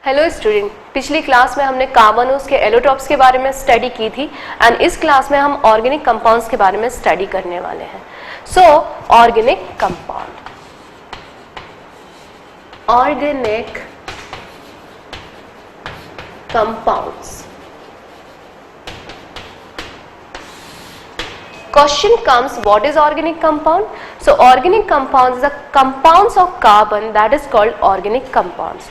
Hello student, पिछली class में हमने कार्बन और उसके एलोटॉप्स के बारे में स्टडी की थी एंड इस क्लास में हम ऑर्गेनिक कंपाउंड्स के बारे में स्टडी करने वाले हैं। सो organic compound, organic compounds. Question comes, what is organic compound? So organic compounds is the compounds of carbon that is called organic compounds.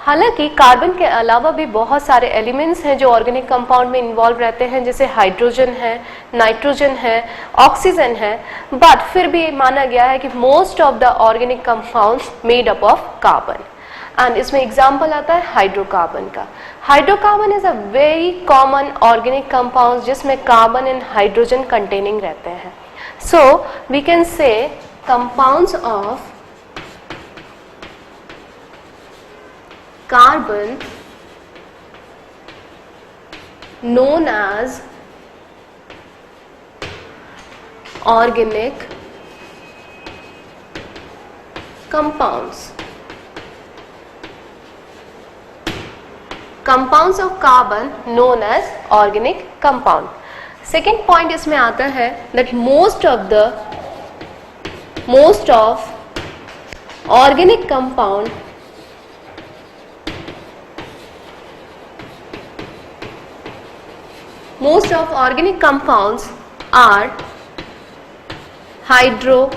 हालांकि कार्बन के अलावा भी बहुत सारे एलिमेंट्स हैं जो ऑर्गेनिक कंपाउंड में इन्वॉल्व रहते हैं, जैसे हाइड्रोजन है, नाइट्रोजन है, ऑक्सीजन है, बट फिर भी माना गया है कि most of the organic compounds made up of carbon. And इसमें एग्जाम्पल आता है हाइड्रोकार्बन का। Hydrocarbon is a very common organic compound जिसमें कार्बन एंड हाइड्रोजन कंटेनिंग रहते हैं। So we can say compounds of carbon known as organic compounds. Compounds of carbon known as organic compound. Second point इसमें आता है that most of organic compound are hydrocarbon.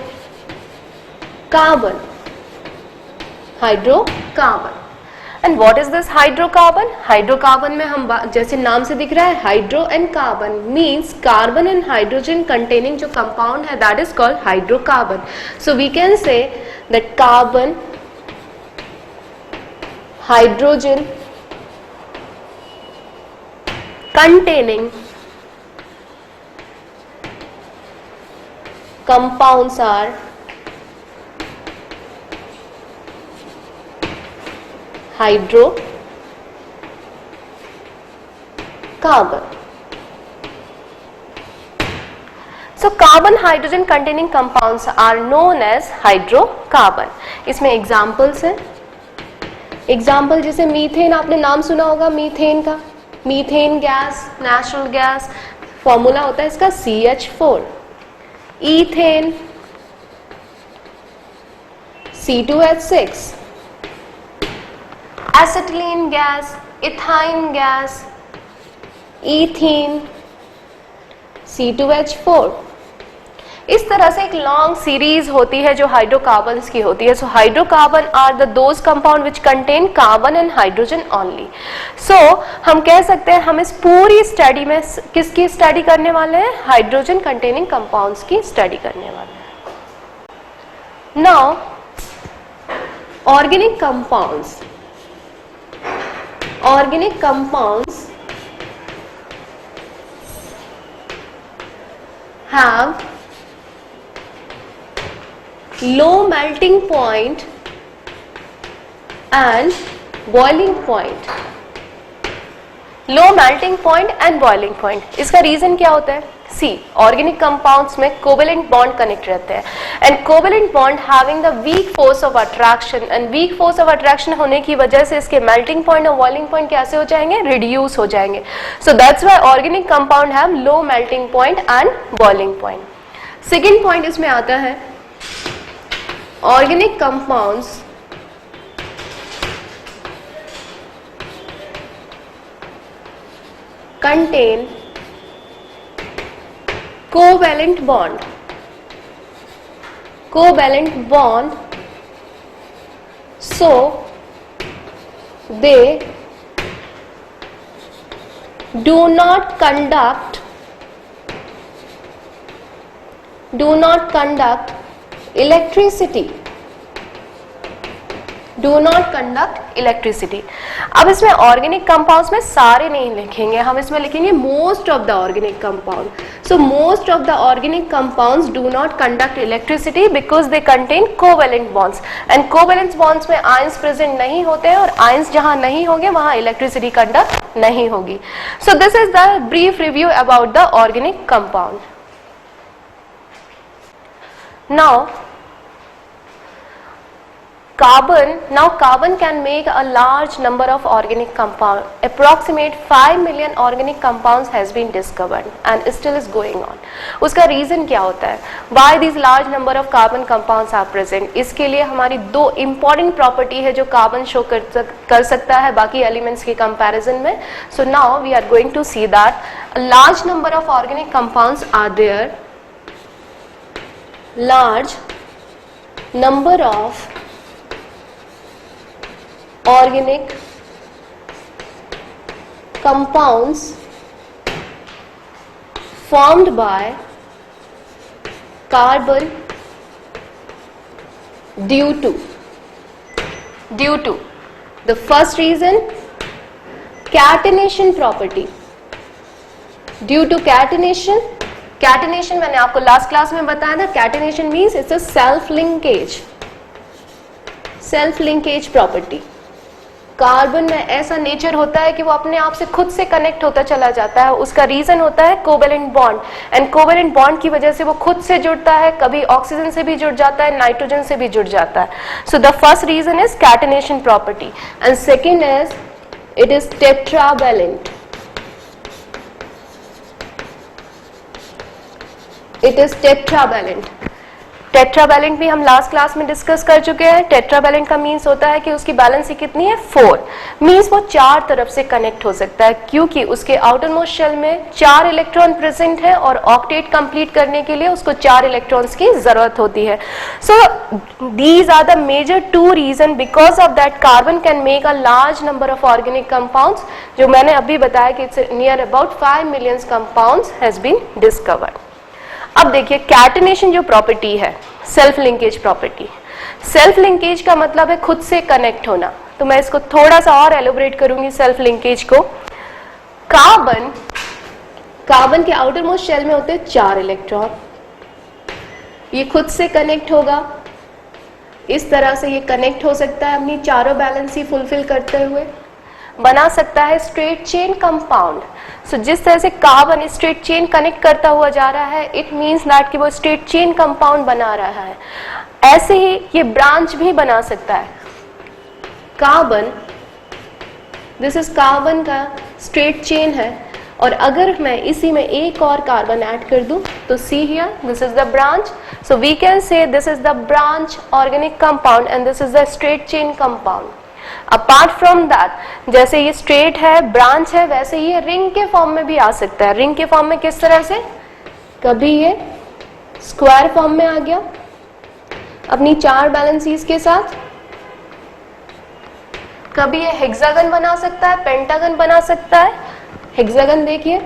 And what is this hydrocarbon? Hydrocarbon में हम जैसे नाम से दिख रहा है hydro and carbon means carbon and hydrogen containing जो कंपाउंड है that is called hydrocarbon. So we can say that carbon, hydrogen containing compounds are hydrocarbon. So carbon hydrogen containing compounds are known as hydrocarbon. इसमें examples हैं. Example जैसे methane, आपने नाम सुना होगा methane का. Methane gas, natural gas, formula होता है इसका CH4. Ethane C2H6. Acetylene gas, ethyne gas, ethene C2H4. इस तरह से एक लॉन्ग सीरीज होती है जो हाइड्रोकार्बन्स की होती है. So hydrocarbon are the those compound which contain carbon and hydrogen only. So हम कह सकते हैं हम इस पूरी स्टडी में किसकी स्टडी करने वाले हैं? हाइड्रोजन कंटेनिंग कंपाउंड्स की स्टडी करने वाले हैं. Now organic compounds have low melting point and boiling point. Low melting point and boiling point. इसका रीजन क्या होता है? सी, ऑर्गेनिक कंपाउंड्स में कोवेलेंट बॉन्ड कनेक्ट रहते हैं and covalent bond having the weak force of attraction, and weak force of attraction होने की वजह से इसके मेल्टिंग पॉइंट और बॉइलिंग पॉइंट कैसे हो जाएंगे? रिड्यूस हो जाएंगे. So that's why organic compound have low melting point and boiling point. Second point इसमें आता है organic compounds contain covalent bond, so they do not conduct electricity. अब इसमें ऑर्गेनिक कंपाउंड्स में सारे नहीं लिखेंगे, हम इसमें लिखेंगे most of the organic compound. So most of the organic compounds do not conduct electricity because they contain covalent bonds, and covalent bonds में आयंस प्रेजेंट नहीं होते हैं और आयंस जहां नहीं होंगे वहां इलेक्ट्रिसिटी कंडक्ट नहीं होगी. So this is the brief review about the organic compound. Now carbon can make a large number of organic compounds. Approximate 5 million organic compounds has been discovered and still is going on. उसका reason क्या होता है? Why these large number of carbon compounds are present? इसके लिए हमारी दो important property है जो कार्बन शो कर सकता है बाकी elements के comparison में. So now we are going to see that a large number of organic compounds are there. Large number of organic compounds formed by carbon due to the first reason, catenation property. Due to catenation मैंने आपको last class में बताया था. Catenation means it's a self linkage property. Carbon में ऐसा nature होता है कि वो अपने आप से खुद से कनेक्ट होता चला जाता है. उसका रीजन होता है covalent bond, and covalent bond की वजह से वो खुद से जुड़ता है, कभी ऑक्सीजन से भी जुड़ जाता है, नाइट्रोजन से भी जुड़ जाता है. So the first reason is catenation property and second is it is tetravalent. It is tetravalent. Tetravalent भी हम लास्ट क्लास में डिस्कस कर चुके हैं. टेट्रावैलेंट का मीन्स होता है कि उसकी बैलेंसी कितनी है? 4. मीन्स वो 4 तरफ से कनेक्ट हो सकता है क्योंकि उसके आउटर मोस्ट शेल में 4 इलेक्ट्रॉन प्रेजेंट है और ऑक्टेट कंप्लीट करने के लिए उसको 4 इलेक्ट्रॉन्स की जरूरत होती है. So these are the major 2 reason because of that carbon can make a large number of organic compounds. जो मैंने अभी बताया कि it's near about 5 million compounds has been discovered. अब देखिए कैटेनेशन जो प्रॉपर्टी है, self linkage property. Self linkage का मतलब है खुद से कनेक्ट होना. तो मैं इसको थोड़ा सा और एलोबरेट करूंगी सेल्फ लिंकेज को. कार्बन के आउटर मोस्ट शेल में होते हैं 4 इलेक्ट्रॉन. ये खुद से कनेक्ट होगा, इस तरह से ये कनेक्ट हो सकता है अपनी चारों बैलेंस ही फुलफिल करते हुए. बना सकता है स्ट्रेट चेन कंपाउंड. सो जिस तरह से कार्बन स्ट्रेट चेन कनेक्ट करता हुआ जा रहा है, इट मीन्स दैट कि वो स्ट्रेट चेन कंपाउंड बना रहा है. ऐसे ही ये ब्रांच भी बना सकता है. कार्बन, दिस इज कार्बन का स्ट्रेट चेन है, और अगर मैं इसी में एक और कार्बन ऐड कर दूं तो see here, this is the branch. So we can say this is the branch organic compound and this is the straight chain compound. Apart from that, जैसे ये स्ट्रेट है, ब्रांच है, वैसे ये रिंग के फॉर्म में भी आ सकता है. रिंग के फॉर्म में किस तरह से? कभी ये स्क्वायर फॉर्म में आ गया अपनी 4 बैलेंसीज के साथ, कभी ये हेक्सागन बना सकता है, पेंटागन बना सकता है. हेक्सागन देखिए,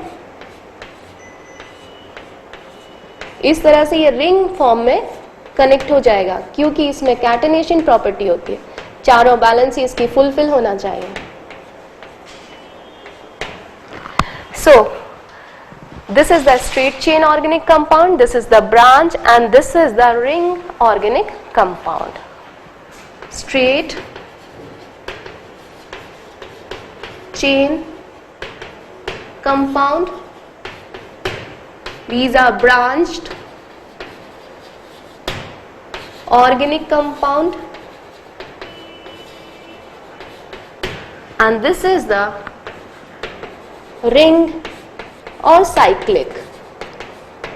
इस तरह से ये रिंग फॉर्म में कनेक्ट हो जाएगा क्योंकि इसमें कैटेनेशन प्रॉपर्टी होती है. चारों बैलेंस इसकी फुलफिल होना चाहिए. So this is the straight chain organic compound, this is the branch and this is the ring organic compound. Straight chain compound, these are branched organic compound, and this is the ring or cyclic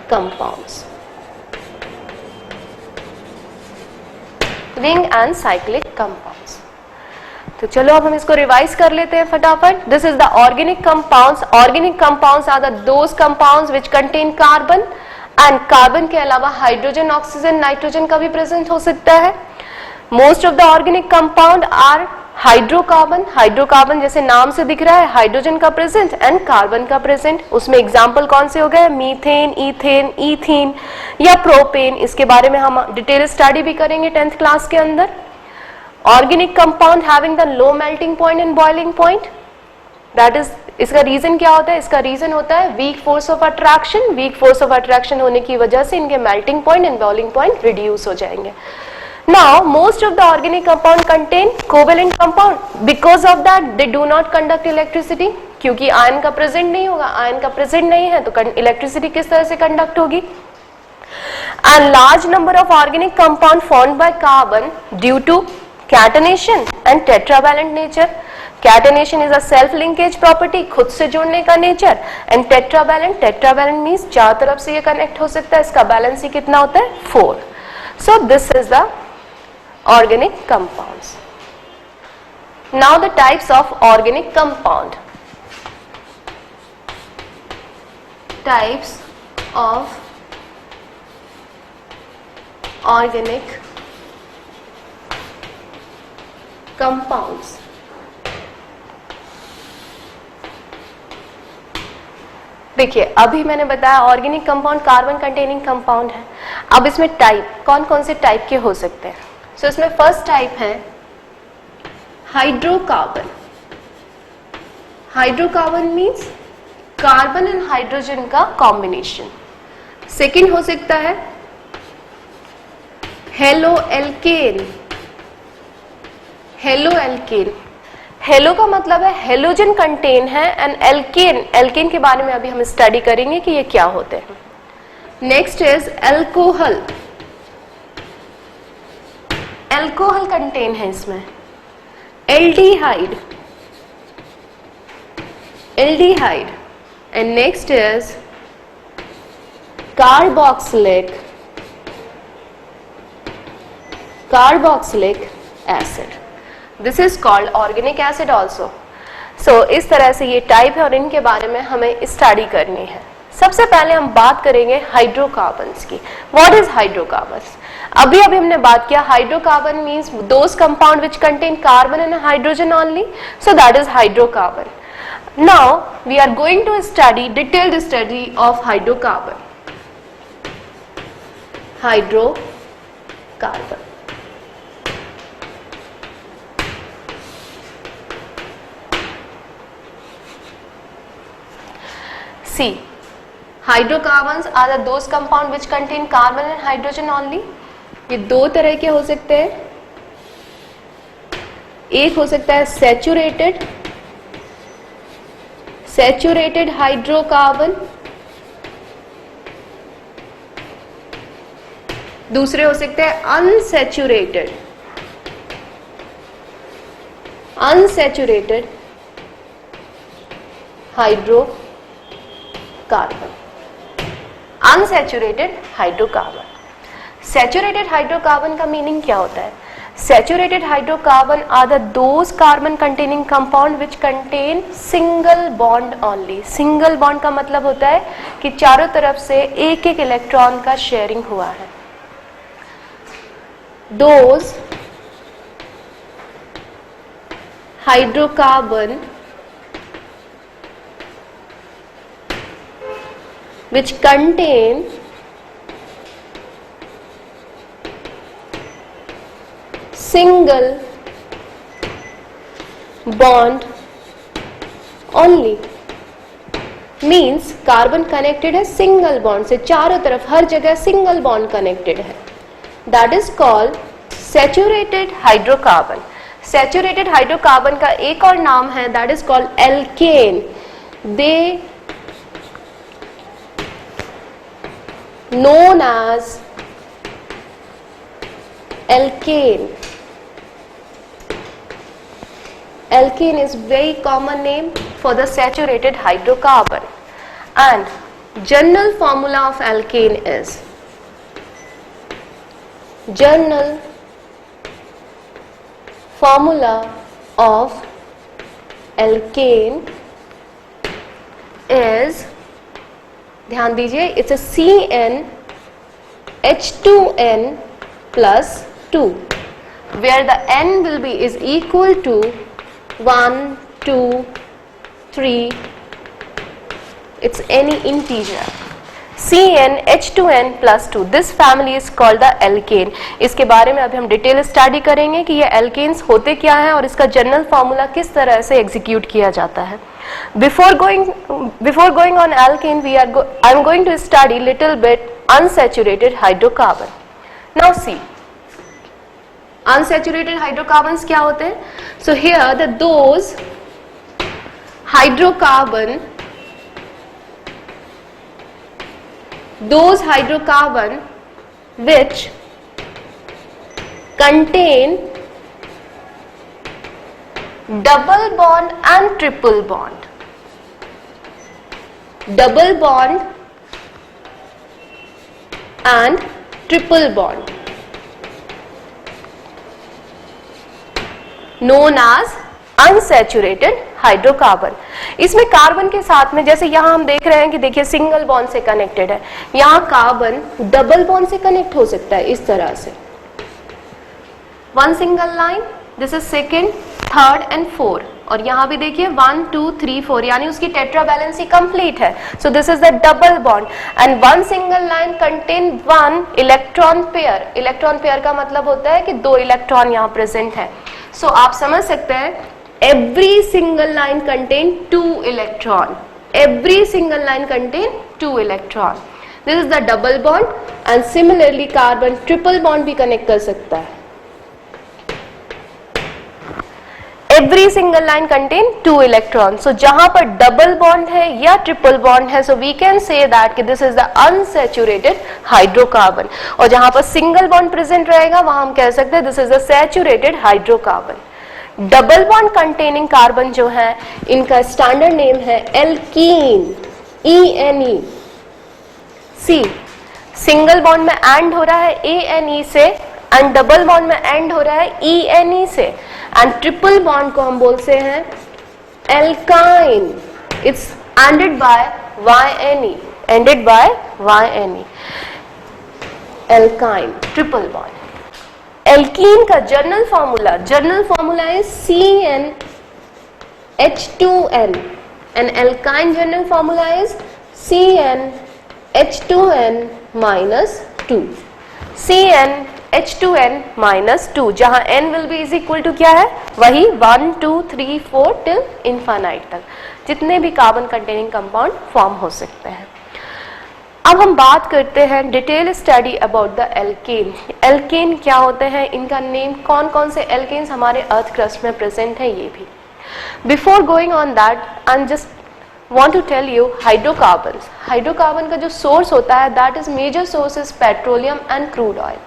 compounds. Ring and cyclic compounds. तो चलो अब हम इसको revise कर लेते हैं फटाफट. This is the organic compounds. Organic compounds are the those compounds which contain carbon, and carbon के अलावा हाइड्रोजन, ऑक्सीजन, नाइट्रोजन का भी प्रेजेंट हो सकता है. Most of the organic compound are hydrocarbon. Hydrocarbon जैसे नाम से दिख रहा है, हाइड्रोजन का प्रेजेंट एंड कार्बन का प्रेजेंट. उसमें एग्जाम्पल कौन से हो गए? मीथेन, ईथेन, ईथीन या प्रोपेन. इसके बारे में हम डिटेल स्टडी भी करेंगे 10th क्लास के अंदर. Organic compound having the low melting point and boiling point, that is, इसका रीजन क्या होता है? इसका रीजन होता है weak force of attraction. Weak force of attraction होने की वजह से इनके melting point and boiling point reduce हो जाएंगे. Now most of the organic compound contain covalent compound. Because of that they do not conduct electricity. क्योंकि ion का present नहीं होगा, आयन का प्रेजेंट नहीं है तो इलेक्ट्रिसिटी किस तरह से कंडक्ट होगी? And large number of organic compound formed by carbon due to catenation and tetravalent nature. Catenation is a self linkage property, खुद से जुड़ने का nature. And tetravalent, tetravalent means चार तरफ से ये कनेक्ट हो सकता है, इसका बैलेंस ही कितना होता है 4. So this is the organic compounds. Now the types of organic compound. Types of organic compounds. देखिए अभी मैंने बताया organic compound carbon containing compound है. अब इसमें टाइप कौन कौन से टाइप के हो सकते हैं. सो इसमें फर्स्ट टाइप है hydrocarbon. Hydrocarbon means carbon and hydrogen का कॉम्बिनेशन. सेकेंड हो सकता है halo alkane. Halo alkane, hello का मतलब है हेलोजन कंटेन है, एंड एल्केन, एल्केन के बारे में अभी हम स्टडी करेंगे कि ये क्या होते हैं. Next is alcohol. Alcohol contain है इसमें. Aldehyde, aldehyde. And next is carboxylic, carboxylic acid. This is called organic acid also. So इस तरह से ये टाइप है और इनके बारे में हमें स्टडी करनी है. सबसे पहले हम बात करेंगे हाइड्रोकार्बन्स की. What is hydrocarbons? अभी हमने बात किया hydrocarbon means those compound which contain carbon and hydrogen only. So that is hydrocarbon. Now we are going to study detailed study of hydrocarbon. Hydrocarbon. C. Hydrocarbons are those compound which contain carbon and hydrogen only. ये दो तरह के हो सकते हैं. एक हो सकता है सैचुरेटेड, सैचुरेटेड हाइड्रोकार्बन. दूसरे हो सकते हैं unsaturated, unsaturated hydrocarbon. Unsaturated hydrocarbon. Saturated hydrocarbon का मीनिंग क्या होता है? Saturated hydrocarbon are the those carbon containing compound which contain single bond only. Single bond का मतलब होता है कि चारों तरफ से एक एक इलेक्ट्रॉन का शेयरिंग हुआ है. Those hydrocarbon which contain single bond only. Means carbon connected है सिंगल बॉन्ड से, चारों तरफ हर जगह सिंगल बॉन्ड कनेक्टेड है. That is called saturated hydrocarbon. Saturated hydrocarbon का एक और नाम है that is called alkane. They known as alkane. Alkane is very common name for the saturated hydrocarbon, and general formula of alkane is, general formula of alkane is, ध्यान दीजिए, it's a CnH2n plus 2 where the n will be is equal to 1, 2, 3. It's any integer. CnH2n plus 2. This family is called the alkane. इसके बारे में अभी हम detail study करेंगे कि ये alkanes होते क्या हैं और इसका जनरल फॉर्मूला किस तरह से एग्जीक्यूट किया जाता है. Before going on alkane, I'm going to study little bit unsaturated hydrocarbon. Now see, unsaturated hydrocarbons क्या होते हैं? So here those hydrocarbon which contain double bond and triple bond. Double bond and triple bond known as unsaturated hydrocarbon. इसमें carbon के साथ में, जैसे यहां हम देख रहे हैं कि देखिए सिंगल बॉन्ड से कनेक्टेड है, यहां कार्बन डबल बॉन्ड से कनेक्ट हो सकता है इस तरह से. One single line, this is second, third and fourth, और यहां भी देखिए 1 2 3 4, यानी उसकी टेट्रा बैलेंसी कंप्लीट है. So this is the double bond and one single line contain one electron pair. Electron pair का मतलब होता है कि दो इलेक्ट्रॉन यहां प्रेजेंट है. सो आप समझ सकते हैं every single line contain 2 electron. Every single line contain 2 electron. This is the double bond and similarly carbon triple bond भी connect कर सकता है. Every single line contain 2 electrons. So जहां पर double bond है या triple bond है, so we can say that कि this is the unsaturated hydrocarbon. और जहां पर single bond present रहेगा वहां हम कह सकते हैं this is the saturated hydrocarbon. Double bond containing carbon जो है इनका स्टैंडर्ड नेम है alkene, ENE. See single bond में एंड हो रहा है ANE से एंड डबल बॉन्ड में एंड हो रहा है ENE से, एंड ट्रिपल बॉन्ड को हम बोलते हैं alkyne. It's ended by YNE, ended by YNE, alkyne triple bond. Alkene का general formula is CnH2n and alkyne general formula is CnH2n minus 2. CnH2n minus 2, जहां n will be is equal to क्या है, वही 1 2 3 4 till infinite तक जितने भी carbon containing compound form हो सकते हैं. अब हम बात करते हैं detail study about the alkane. Alkane क्या होते हैं, इनका नेम, कौन कौन से एल्केन्स हमारे अर्थ क्रस्ट में प्रेजेंट है, ये भी. Before going on that I just want to tell you hydrocarbon. Hydrocarbon का जो सोर्स होता है that is major source is petroleum and crude oil.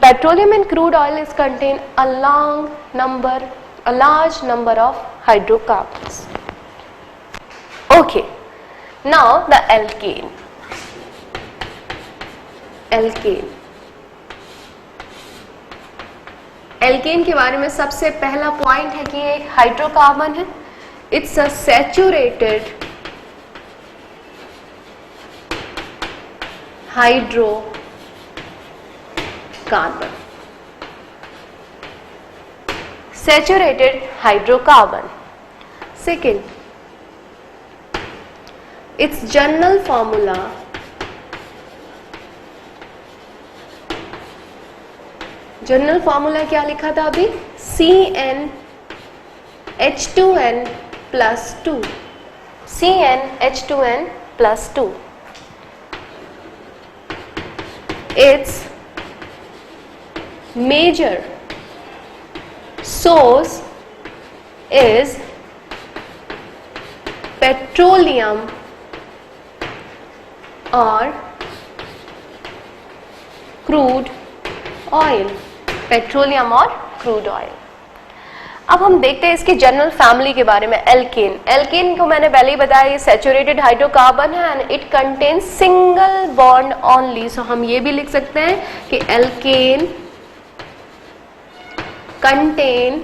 Petroleum and crude oil is contain a large number of hydrocarbons. Okay, now the alkane. एल्केन के बारे में सबसे पहला पॉइंट है कि ये एक हाइड्रोकार्बन है. It's a saturated hydrocarbon. Saturated hydrocarbon. Second, it's general formula क्या लिखा था अभी, CnH2n plus 2. CnH2n plus 2. Its major source is petroleum or crude oil. Petroleum और क्रूड ऑयल. अब हम देखते हैं इसके जनरल फैमिली के बारे में. एल्केन. एल्केन को मैंने पहले ही बताया ये सैचुरेटेड हाइड्रोकार्बन है and it contains single bond only. So हम ये भी लिख सकते हैं कि alkane contain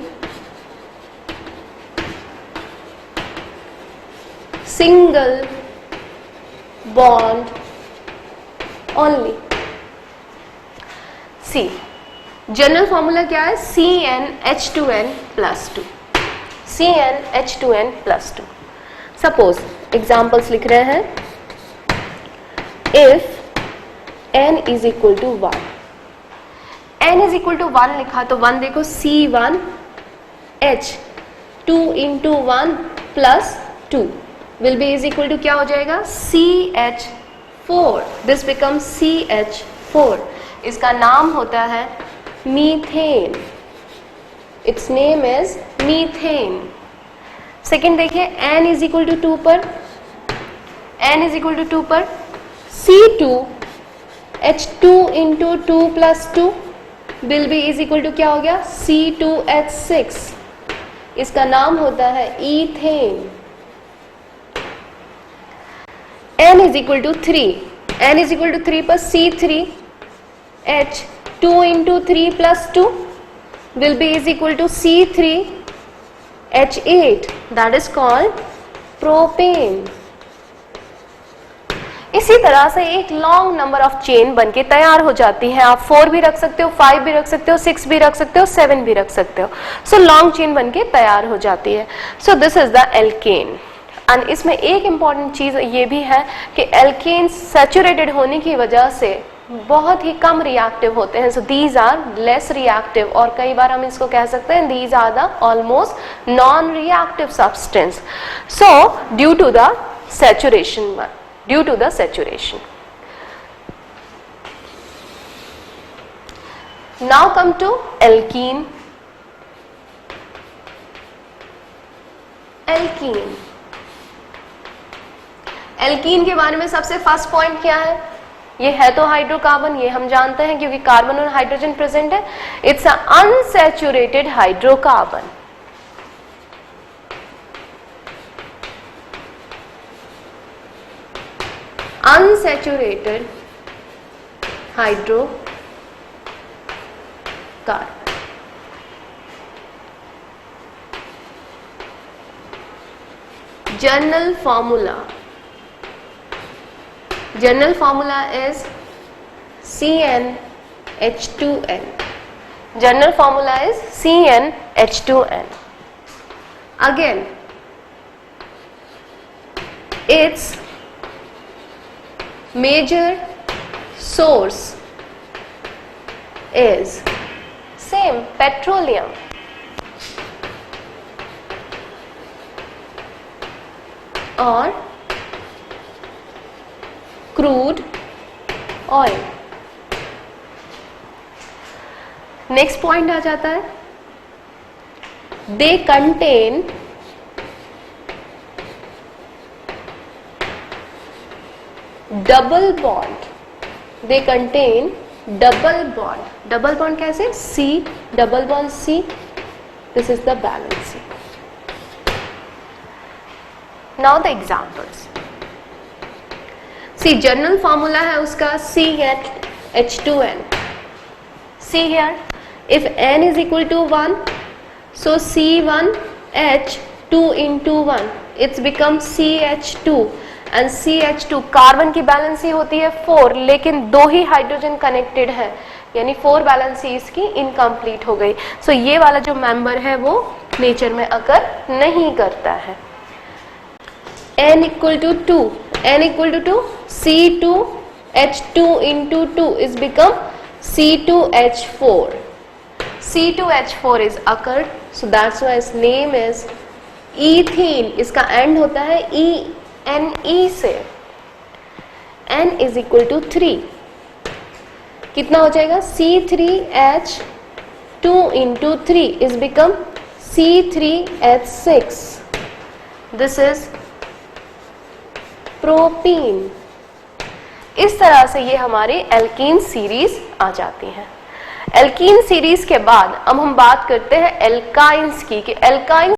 single bond only. See general formula क्या है, CnH2n plus 2. CnH2n plus 2. Suppose examples लिख रहे हैं. If n is equal to 1, n is equal to 1 लिखा तो 1 देखो, C1H 2 into 1 plus 2 will be is equal to क्या हो जाएगा, CH4. This becomes CH4. इसका नाम होता है methane. It's name is methane. Second देखिए, n इज इक्वल टू 2 पर, n इज इक्वल टू 2 पर C2H2 into 2 plus 2 will be is equal to क्या हो गया, C2H6. इसका नाम होता है ethane. n is equal to 3, n is equal to 3 पर C3H 2 into 3 plus 2 will be is equal to C3H8, that is called propane। इसी तरह से एक लॉन्ग नंबर ऑफ चेन बनके तैयार हो जाती है। आप 4 भी रख सकते हो, 5 भी रख सकते हो, 6 भी रख सकते हो, 7 भी रख सकते हो। सो लॉन्ग चेन बनके तैयार हो जाती है। So this is the alkene. And इसमें एक इम्पॉर्टेंट चीज ये भी है कि एल्केन सैचुरेटेड होने की वजह से बहुत ही कम रिएक्टिव होते हैं। So these are less reactive, और कई बार हम इसको कह सकते हैं these are the almost non reactive substance. So due to the saturation, now come to alkene। एल्कीन के बारे में सबसे फर्स्ट पॉइंट क्या है? ये है तो हाइड्रोकार्बन, ये हम जानते हैं क्योंकि कार्बन और हाइड्रोजन प्रेजेंट है। It's a unsaturated hydrocarbon. Unsaturated hydrocarbon. General formula is CnH2n. General formula is CnH2n. Again, its major source is same petroleum. और क्रूड ऑयल। नेक्स्ट पॉइंट आ जाता है, they contain double bond. They contain double bond. Double bond कैसे? C double bond C, this is the balance. Now the examples. See, general formula है उसका CnH2n. See here, if n is equal to 1, so C1H2 into 1, it's become CH2, and CH2 carbon की valency होती है 4, लेकिन 2 ही hydrogen connected है, यानी 4 valency इसकी incomplete हो गई। सो ये वाला जो मेंबर है वो नेचर में अकर नहीं करता है। n equal to 2, n equal to 2, C2H2 into 2 is become C2H4. C2H4 is occurred, so that's why its name is ethene. इसका end होता है ENE से। n is equal to 3, कितना हो जाएगा? C3H2 into 3 is become C3H6. This is propene. इस तरह से ये हमारे एल्कीन सीरीज आ जाती हैं। एल्कीन सीरीज के बाद अब हम बात करते हैं एल्काइंस की, कि एल्काइन